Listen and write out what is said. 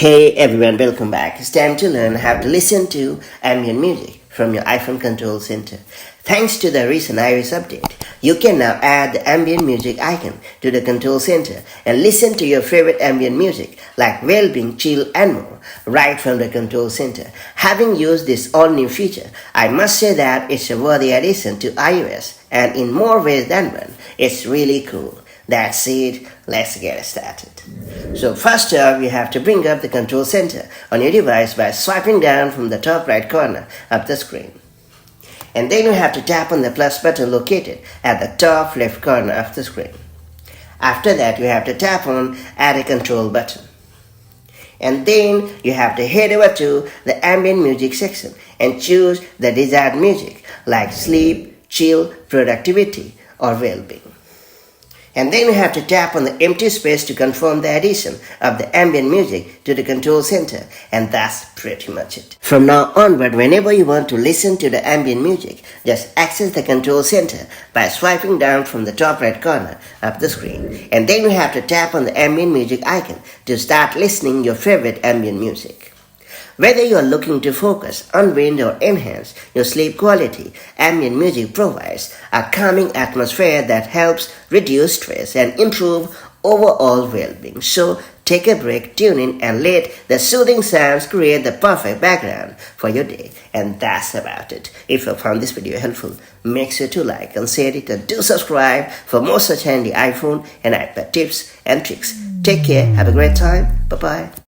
Hey everyone, welcome back. It's time to learn how to listen to ambient music from your iPhone control center. Thanks to the recent iOS update, you can now add the ambient music icon to the control center and listen to your favorite ambient music like well-being, chill and more right from the control center. Having used this all-new feature, I must say that it's a worthy addition to iOS and in more ways than one. It's really cool. That's it, let's get started. So first up, you have to bring up the control center on your device by swiping down from the top right corner of the screen. And then you have to tap on the plus button located at the top left corner of the screen. After that, you have to tap on Add a Control button. And then you have to head over to the ambient music section and choose the desired music like sleep, chill, productivity, or well-being. And then you have to tap on the empty space to confirm the addition of the ambient music to the control center, and that's pretty much it. From now onward, whenever you want to listen to the ambient music, just access the control center by swiping down from the top right corner of the screen. And then you have to tap on the ambient music icon to start listening your favorite ambient music. Whether you are looking to focus, unwind or enhance your sleep quality, ambient music provides a calming atmosphere that helps reduce stress and improve overall well-being. So take a break, tune in and let the soothing sounds create the perfect background for your day. And that's about it. If you found this video helpful, make sure to like and share it and do subscribe for more such handy iPhone and iPad tips and tricks. Take care, have a great time, bye-bye.